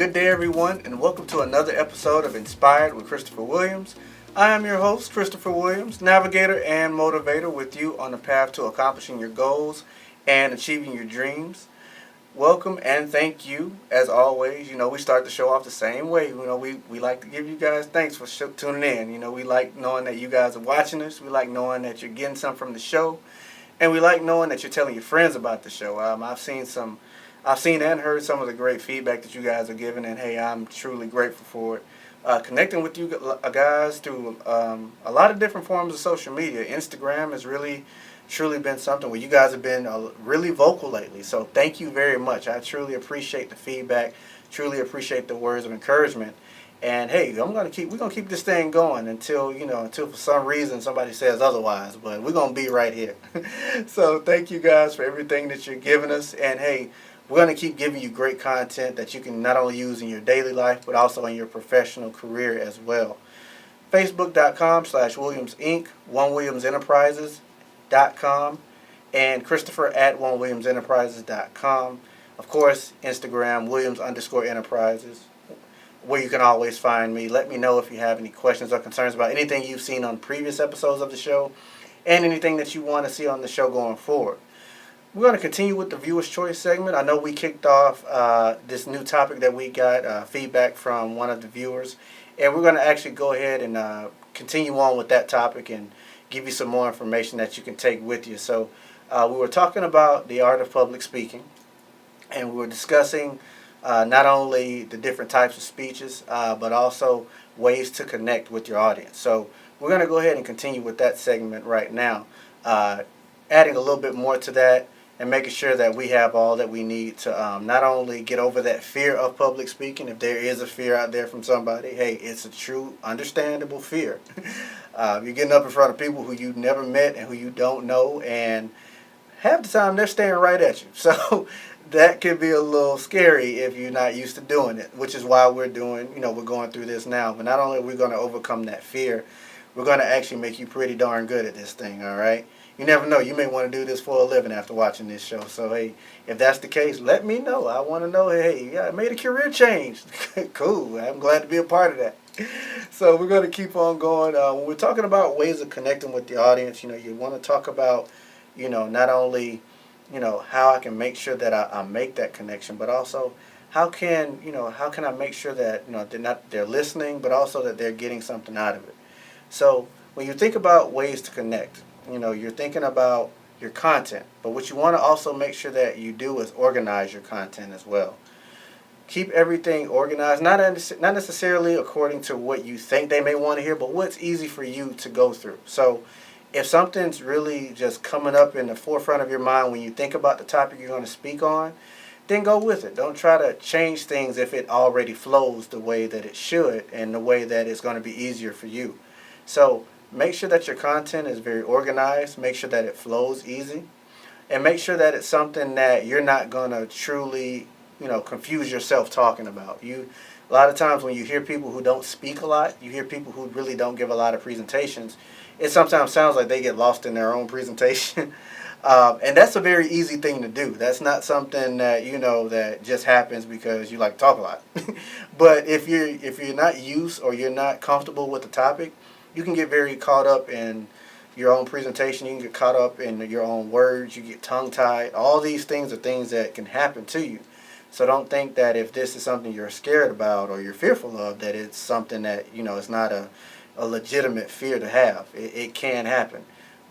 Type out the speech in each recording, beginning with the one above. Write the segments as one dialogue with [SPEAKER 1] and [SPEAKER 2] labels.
[SPEAKER 1] Good day, everyone, and welcome to another episode of Inspired with Christopher Williams. I am your host, Christopher Williams, navigator and motivator with you on the path to accomplishing your goals and achieving your dreams. Welcome and thank you, as always. We start the show off the same way. We like to give you guys thanks for tuning in. We like knowing that you guys are watching us. We like knowing that you're getting something from the show. And we like knowing that you're telling your friends about the show. I've seen and heard some of the great feedback that you guys are giving, and hey, I'm truly grateful for it. Connecting with you guys through a lot of different forms of social media. Instagram has really, truly been something where you guys have been really vocal lately. So thank you very much. I truly appreciate the feedback. Truly appreciate the words of encouragement. And hey, we're gonna keep this thing going until for some reason somebody says otherwise. But we're gonna be right here. So thank you guys for everything that you're giving us. And hey, we're going to keep giving you great content that you can not only use in your daily life, but also in your professional career as well. Facebook.com/Williams Inc., OneWilliamsEnterprises.com, and Christopher at OneWilliamsEnterprises.com. Of course, Instagram, Williams_Enterprises, where you can always find me. Let me know if you have any questions or concerns about anything you've seen on previous episodes of the show and anything that you want to see on the show going forward. We're going to continue with the Viewer's Choice segment. I know we kicked off this new topic that we got feedback from one of the viewers. And we're going to actually go ahead and continue on with that topic and give you some more information that you can take with you. So we were talking about the art of public speaking. And we were discussing not only the different types of speeches, but also ways to connect with your audience. So we're going to go ahead and continue with that segment right now, adding a little bit more to that, and making sure that we have all that we need to not only get over that fear of public speaking. If there is a fear out there from somebody, hey, it's a true, understandable fear. You're getting up in front of people who you've never met and who you don't know, and half the time they're staring right at you. So that can be a little scary if you're not used to doing it, which is why we're going through this now. But not only are we going to overcome that fear, we're going to actually make you pretty darn good at this thing, all right? You never know. You may want to do this for a living after watching this show. So, hey, if that's the case, let me know. I want to know, hey, yeah, I made a career change. Cool. I'm glad to be a part of that. So we're going to keep on going. When we're talking about ways of connecting with the audience, you want to talk about, not only, how I can make sure that I make that connection, but also how can I make sure that, they're listening, but also that they're getting something out of it. So when you think about ways to connect, you're thinking about your content, but what you want to also make sure that you do is organize your content as well. Keep everything organized, not necessarily according to what you think they may want to hear, but what's easy for you to go through. So if something's really just coming up in the forefront of your mind when you think about the topic you're going to speak on, then go with it. Don't try to change things if it already flows the way that it should and the way that it's going to be easier for you. So make sure that your content is very organized. Make sure that it flows easy. And make sure that it's something that you're not going to truly, confuse yourself talking about. A lot of times when you hear people who don't speak a lot, you hear people who really don't give a lot of presentations, it sometimes sounds like they get lost in their own presentation. And that's a very easy thing to do. That's not something that, that just happens because you like to talk a lot. But if you're not used or you're not comfortable with the topic, you can get very caught up in your own presentation. You can get caught up in your own words. You get tongue-tied. All these things are things that can happen to you. So don't think that if this is something you're scared about or you're fearful of, that it's something that, it's not a legitimate fear to have. It can happen.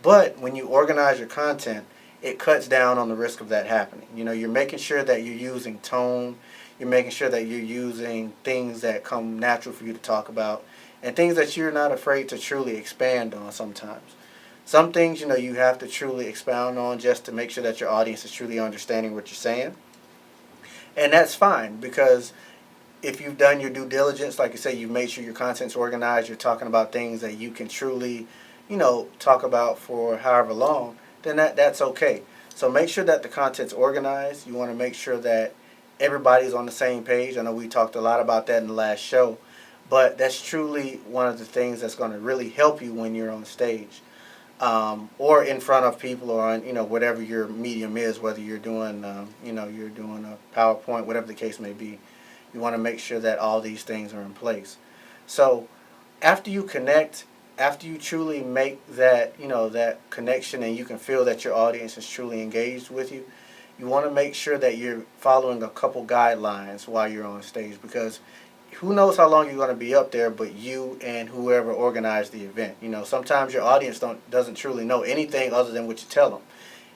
[SPEAKER 1] But when you organize your content, it cuts down on the risk of that happening. You're making sure that you're using tone. You're making sure that you're using things that come natural for you to talk about, and things that you're not afraid to truly expand on sometimes. Some things, you have to truly expound on just to make sure that your audience is truly understanding what you're saying. And that's fine, because if you've done your due diligence, like you say, you've made sure your content's organized, you're talking about things that you can truly, talk about for however long, then that's okay. So make sure that the content's organized. You want to make sure that everybody's on the same page. I know we talked a lot about that in the last show. But that's truly one of the things that's going to really help you when you're on stage, or in front of people, or on whatever your medium is, whether you're doing you're doing a PowerPoint, whatever the case may be. You want to make sure that all these things are in place. So after you connect, after you truly make that, that connection, and you can feel that your audience is truly engaged with you, you want to make sure that you're following a couple guidelines while you're on stage, because who knows how long you're going to be up there, but you and whoever organized the event. Sometimes your audience doesn't truly know anything other than what you tell them.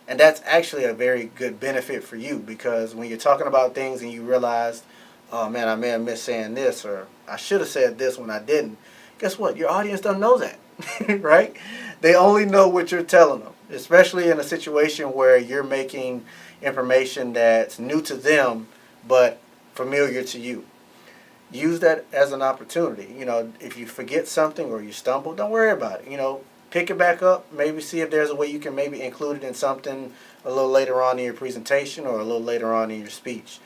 [SPEAKER 1] And that's actually a very good benefit for you, because when you're talking about things and you realize, oh man, I may have missed saying this, or I should have said this when I didn't, guess what? Your audience doesn't know that, right? They only know what you're telling them, especially in a situation where you're making information that's new to them but familiar to you. Use that as an opportunity. If you forget something or you stumble, don't worry about it. Pick it back up. Maybe see if there's a way you can maybe include it in something a little later on in your presentation or a little later on in your speech.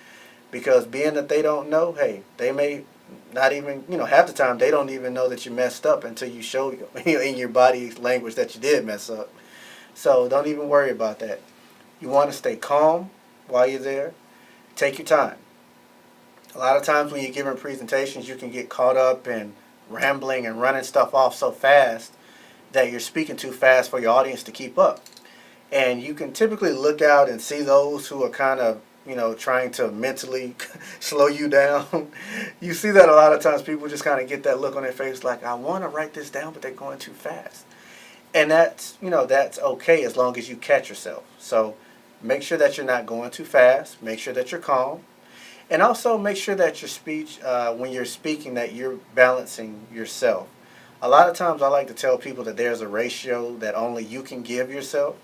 [SPEAKER 1] Because being that they don't know, hey, they may not even, half the time they don't even know that you messed up until you show in your body language that you did mess up. So don't even worry about that. You want to stay calm while you're there. Take your time. A lot of times when you're giving presentations, you can get caught up in rambling and running stuff off so fast that you're speaking too fast for your audience to keep up. And you can typically look out and see those who are kind of, trying to mentally slow you down. You see that a lot of times. People just kind of get that look on their face like, I want to write this down, but they're going too fast. And that's okay as long as you catch yourself. So make sure that you're not going too fast. Make sure that you're calm. And also make sure that your speech, when you're speaking, that you're balancing yourself. A lot of times I like to tell people that there's a ratio that only you can give yourself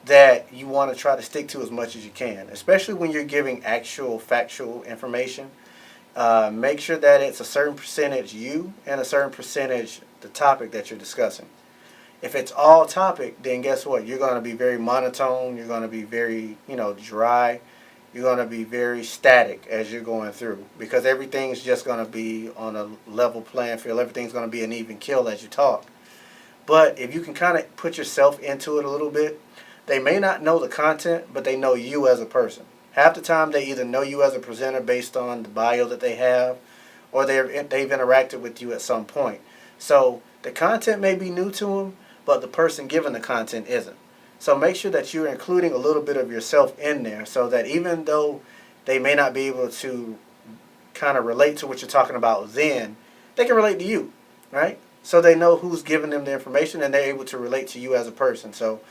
[SPEAKER 1] that you want to try to stick to as much as you can, especially when you're giving actual factual information. Make sure that it's a certain percentage you and a certain percentage the topic that you're discussing. If it's all topic, then guess what? You're going to be very monotone. You're going to be very, dry. You're going to be very static as you're going through, because everything's just going to be on a level playing field. Everything's going to be an even kill as you talk. But if you can kind of put yourself into it a little bit, they may not know the content, but they know you as a person. Half the time they either know you as a presenter based on the bio that they have, or they've interacted with you at some point. So the content may be new to them, but the person giving the content isn't. So make sure that you're including a little bit of yourself in there, so that even though they may not be able to kind of relate to what you're talking about then, they can relate to you, right? So they know who's giving them the information, and they're able to relate to you as a person. So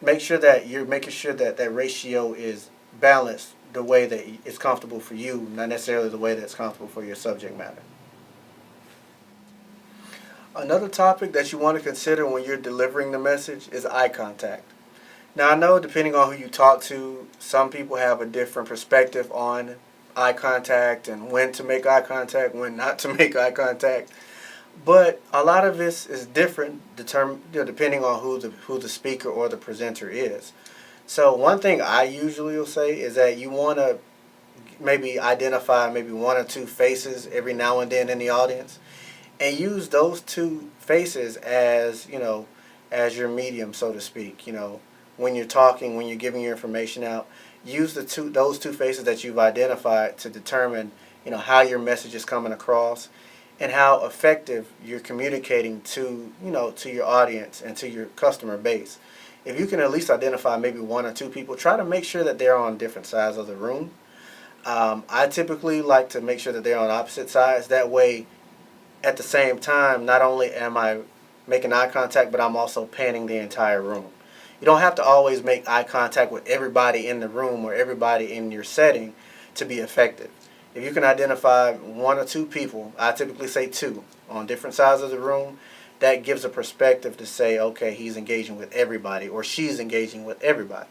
[SPEAKER 1] make sure that you're making sure that that ratio is balanced the way that it's comfortable for you, not necessarily the way that's comfortable for your subject matter. Another topic that you want to consider when you're delivering the message is eye contact. Now, I know depending on who you talk to, some people have a different perspective on eye contact and when to make eye contact, when not to make eye contact. But a lot of this is different depending on who the speaker or the presenter is. So one thing I usually will say is that you want to maybe identify maybe one or two faces every now and then in the audience, and use those two faces as as your medium, so to speak. When you're talking, when you're giving your information out, use those two faces that you've identified to determine how your message is coming across and how effective you're communicating to to your audience and to your customer base. If you can at least identify maybe one or two people, try to make sure that they're on different sides of the room. I typically like to make sure that they're on opposite sides. That way, at the same time, not only am I making eye contact, but I'm also panning the entire room. You don't have to always make eye contact with everybody in the room or everybody in your setting to be effective. If you can identify one or two people, I typically say two, on different sides of the room, that gives a perspective to say, okay, he's engaging with everybody or she's engaging with everybody.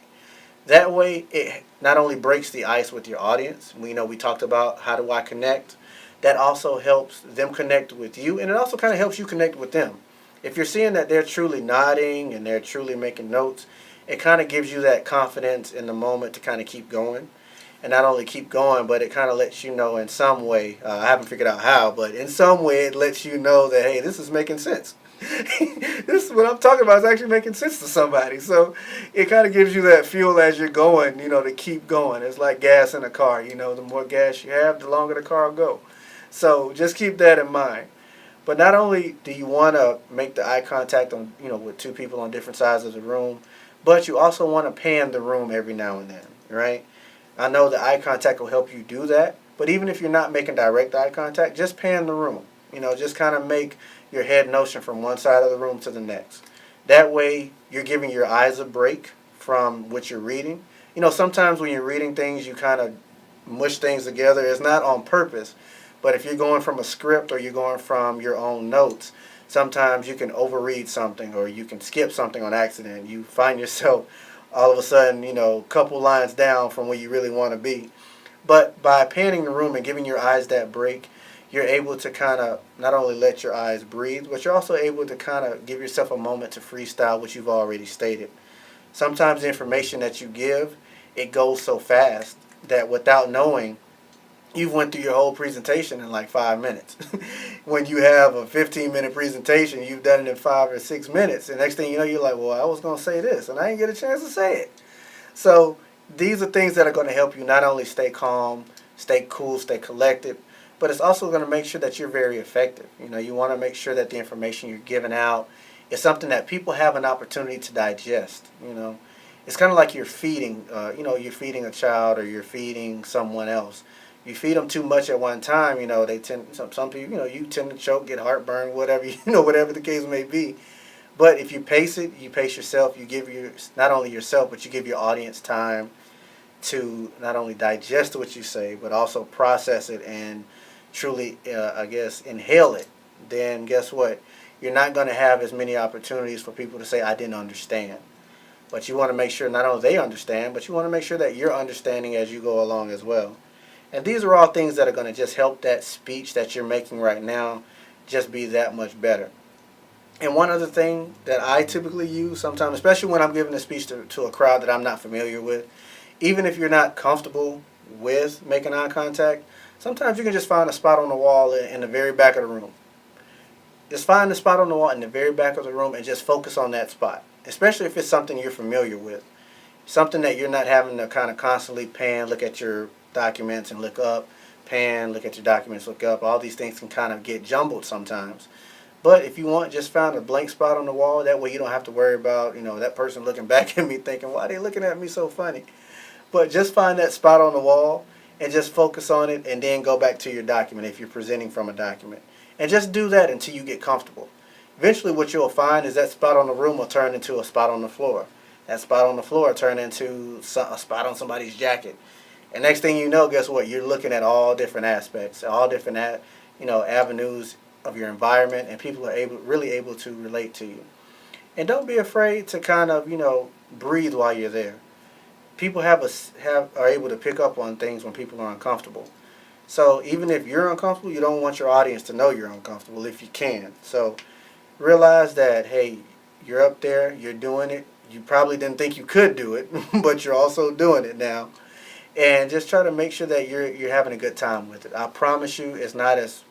[SPEAKER 1] That way, it not only breaks the ice with your audience. We talked about how do I connect. That also helps them connect with you, and it also kind of helps you connect with them. If you're seeing that they're truly nodding and they're truly making notes, it kind of gives you that confidence in the moment to kind of keep going. And not only keep going, but it kind of lets you know in some way, I haven't figured out how, but in some way it lets you know that, hey, this is making sense. This is what I'm talking about. It's actually making sense to somebody. So it kind of gives you that fuel as you're going, to keep going. It's like gas in a car. The more gas you have, the longer the car will go. So just keep that in mind. But not only do you want to make the eye contact on, with two people on different sides of the room, but you also want to pan the room every now and then, right? I know the eye contact will help you do that, but even if you're not making direct eye contact, just pan the room. Just kind of make your head notion from one side of the room to the next. That way, you're giving your eyes a break from what you're reading. Sometimes when you're reading things, you kind of mush things together. It's not on purpose, but if you're going from a script or you're going from your own notes, sometimes you can overread something or you can skip something on accident. You find yourself all of a sudden, a couple lines down from where you really want to be. But by panning the room and giving your eyes that break, you're able to kind of not only let your eyes breathe, but you're also able to kind of give yourself a moment to freestyle what you've already stated. Sometimes the information that you give, it goes so fast that without knowing, you've went through your whole presentation in like 5 minutes. When you have a 15-minute presentation, you've done it in 5 or 6 minutes. And next thing you know, you're like, well, I was going to say this, and I didn't get a chance to say it. So these are things that are going to help you not only stay calm, stay cool, stay collected, but it's also going to make sure that you're very effective. You want to make sure that the information you're giving out is something that people have an opportunity to digest. It's kind of like you're feeding, you're feeding a child or you're feeding someone else. You feed them too much at one time, they tend, some people, you tend to choke, get heartburn, whatever, whatever the case may be. But if you pace it, you pace yourself, you give not only yourself, but you give your audience time to not only digest what you say, but also process it and truly, inhale it. Then guess what? You're not going to have as many opportunities for people to say, I didn't understand. But you want to make sure not only they understand, but you want to make sure that you're understanding as you go along as well. And these are all things that are going to just help that speech that you're making right now just be that much better. And one other thing that I typically use sometimes, especially when I'm giving a speech to a crowd that I'm not familiar with, even if you're not comfortable with making eye contact, sometimes you can just find a spot on the wall in the very back of the room. Just find the spot on the wall in the very back of the room and just focus on that spot, especially if it's something you're familiar with, something that you're not having to kind of constantly pan, look at your documents and look up, pan, look at your documents, look up. All these things can kind of get jumbled sometimes. But if you want, just find a blank spot on the wall. That way you don't have to worry about, that person looking back at me thinking, why are they looking at me so funny? But just find that spot on the wall and just focus on it and then go back to your document if you're presenting from a document. And just do that until you get comfortable. Eventually what you'll find is that spot on the room will turn into a spot on the floor. That spot on the floor will turn into a spot on somebody's jacket. And next thing you know, guess what? You're looking at all different aspects, all different avenues of your environment, and people are really able to relate to you. And don't be afraid to kind of, breathe while you're there. People are able to pick up on things when people are uncomfortable. So even if you're uncomfortable, you don't want your audience to know you're uncomfortable if you can. So realize that, hey, you're up there, you're doing it. You probably didn't think you could do it, but you're also doing it now. And just try to make sure that you're having a good time with it. I promise you it's not as,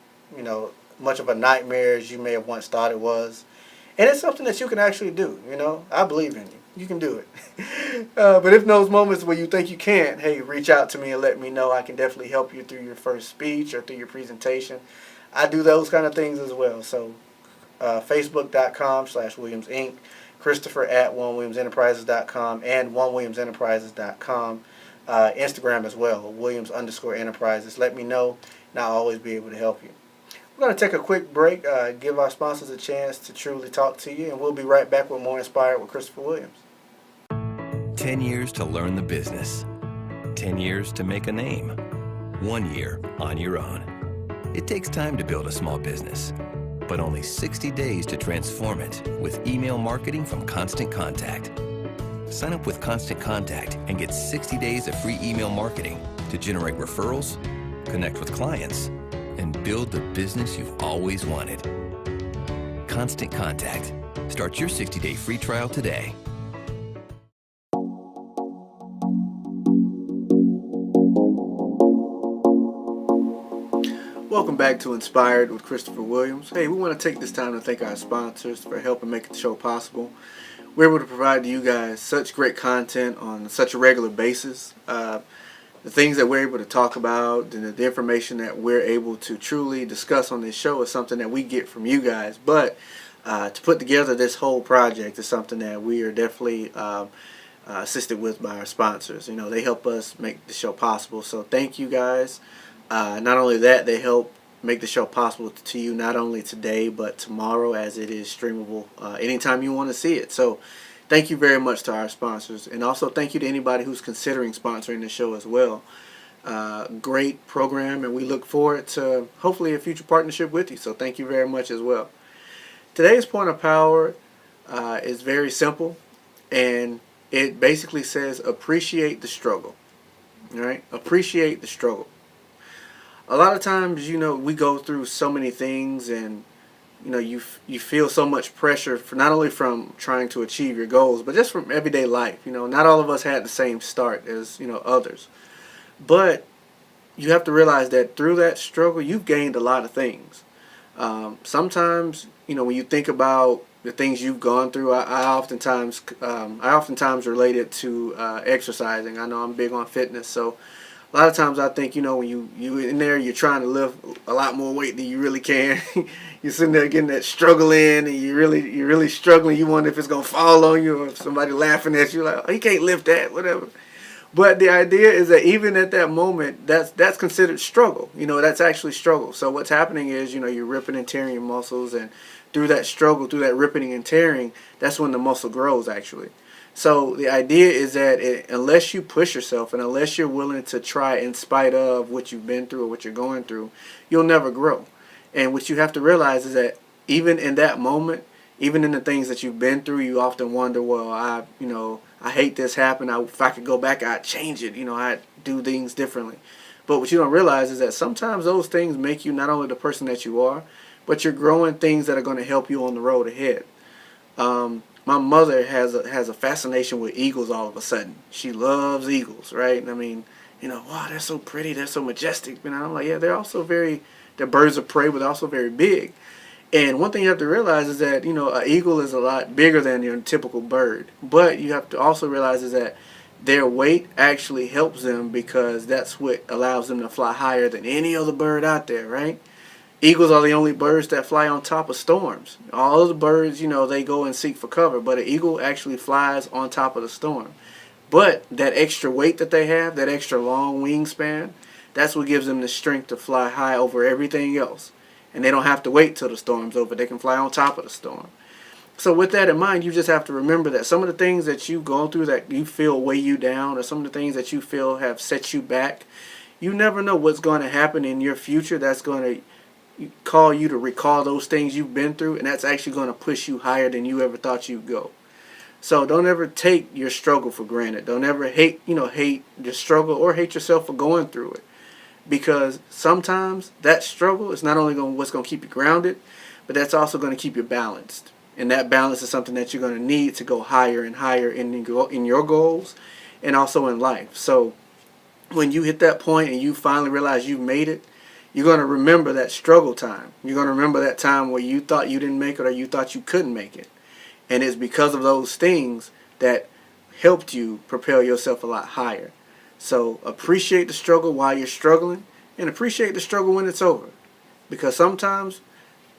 [SPEAKER 1] much of a nightmare as you may have once thought it was. And it's something that you can actually do, I believe in you. You can do it. But if in those moments where you think you can't, hey, reach out to me and let me know. I can definitely help you through your first speech or through your presentation. I do those kind of things as well. So Facebook.com/Williams Inc., Christopher at OneWilliamsEnterprises.com and OneWilliamsEnterprises.com. Instagram as well, Williams_Enterprises. Let me know, and I'll always be able to help you. We're going to take a quick break, give our sponsors a chance to truly talk to you, and we'll be right back with more Inspired with Christopher Williams.
[SPEAKER 2] 10 years to learn the business. 10 years to make a name. 1 year on your own. It takes time to build a small business, but only 60 days to transform it with email marketing from Constant Contact. Sign up with Constant Contact and get 60 days of free email marketing to generate referrals, connect with clients, and build the business you've always wanted. Constant Contact. Start your 60-day free trial today.
[SPEAKER 1] welcome back to Inspired with Christopher Williams. Hey, we want to take this time to thank our sponsors for helping make the show possible. We're able to provide to you guys such great content on such a regular basis. The things that we're able to talk about and the information that we're able to truly discuss on this show is something that we get from you guys. But to put together this whole project is something that we are definitely assisted with by our sponsors. You know, they help us make the show possible. So thank you guys. Not only that, they help make the show possible to you not only today but tomorrow, as it is streamable anytime you want to see it. So thank you very much to our sponsors, and also thank you to anybody who's considering sponsoring the show as well. Great program, and we look forward to hopefully a future partnership with you. So thank you very much as well. Today's point of power is very simple, and it basically says appreciate the struggle. All right, appreciate the struggle. A lot of times, you know, we go through so many things, and you know, you feel so much pressure for not only from trying to achieve your goals, but just from everyday life. You know, not all of us had the same start as, you know, others, but you have to realize that through that struggle, you've gained a lot of things. Sometimes, you know, when you think about the things you've gone through, I oftentimes relate it to exercising. I know I'm big on fitness, so a lot of times I think, you know, when you in there, you're trying to lift a lot more weight than you really can. You're sitting there getting that struggle in, and you're really struggling. You wonder if it's gonna fall on you, or if somebody laughing at you like, oh, you can't lift that, whatever. But the idea is that even at that moment, that's considered struggle. You know, that's actually struggle. So what's happening is, you know, you're ripping and tearing your muscles, and through that struggle, through that ripping and tearing, that's when the muscle grows actually. So the idea is that unless you push yourself and unless you're willing to try in spite of what you've been through or what you're going through, you'll never grow. And what you have to realize is that even in that moment, even in the things that you've been through, you often wonder, well, I hate this happened. If I could go back, I'd change it. You know, I'd do things differently. But what you don't realize is that sometimes those things make you not only the person that you are, but you're growing things that are going to help you on the road ahead. My mother has a fascination with eagles all of a sudden. She loves eagles, right? And I mean, you know, wow, they're so pretty, they're so majestic. And I'm like, yeah, they're birds of prey, but they're also very big. And one thing you have to realize is that, you know, an eagle is a lot bigger than your typical bird. But you have to also realize is that their weight actually helps them, because that's what allows them to fly higher than any other bird out there, right? Eagles are the only birds that fly on top of storms. All of the birds, you know, they go and seek for cover, but an eagle actually flies on top of the storm. But that extra weight that they have, that extra long wingspan, that's what gives them the strength to fly high over everything else. And they don't have to wait till the storm's over. They can fly on top of the storm. So with that in mind, you just have to remember that some of the things that you've gone through that you feel weigh you down, or some of the things that you feel have set you back, you never know what's going to happen in your future that's going to call you to recall those things you've been through, and that's actually going to push you higher than you ever thought you'd go. So don't ever take your struggle for granted. Don't ever hate your struggle or hate yourself for going through it, because sometimes that struggle is not only what's going to keep you grounded, but that's also going to keep you balanced. And that balance is something that you're going to need to go higher and higher in your goals and also in life. So when you hit that point and you finally realize you've made it, you're going to remember that struggle time. You're going to remember that time where you thought you didn't make it or you thought you couldn't make it. And it's because of those things that helped you propel yourself a lot higher. So appreciate the struggle while you're struggling, and appreciate the struggle when it's over. Because sometimes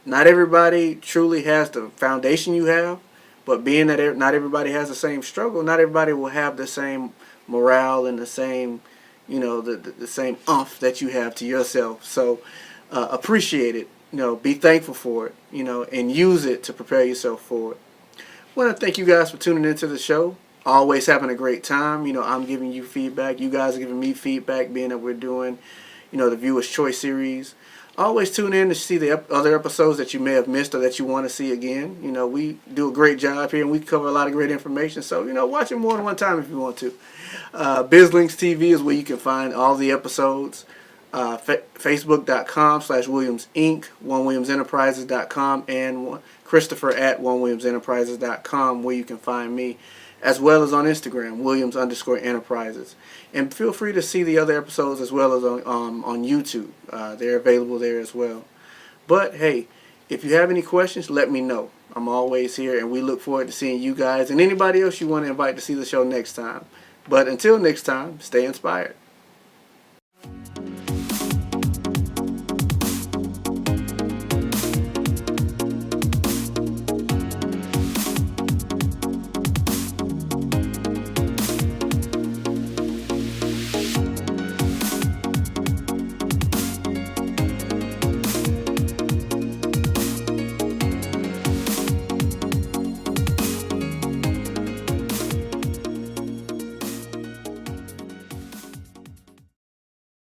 [SPEAKER 1] not everybody truly has the foundation you have, but being that not everybody has the same struggle, not everybody will have the same morale and the same, you know, the same umph that you have to yourself. So appreciate it, you know, be thankful for it, you know, and use it to prepare yourself for it. I want to thank you guys for tuning into the show. Always having a great time. You know, I'm giving you feedback. You guys are giving me feedback, being that we're doing, you know, the Viewer's Choice series. Always tune in to see the other episodes that you may have missed or that you want to see again. You know, we do a great job here, and we cover a lot of great information. So, you know, watch it more than one time if you want to. BizLinks TV is where you can find all the episodes. Facebook.com/Williams Inc., OneWilliamsEnterprises.com, and Christopher at OneWilliamsEnterprises.com, where you can find me. as well as on Instagram, Williams_Enterprises. And feel free to see the other episodes as well as on YouTube. They're available there as well. But hey, if you have any questions, let me know. I'm always here, and we look forward to seeing you guys and anybody else you want to invite to see the show next time. But until next time, stay inspired.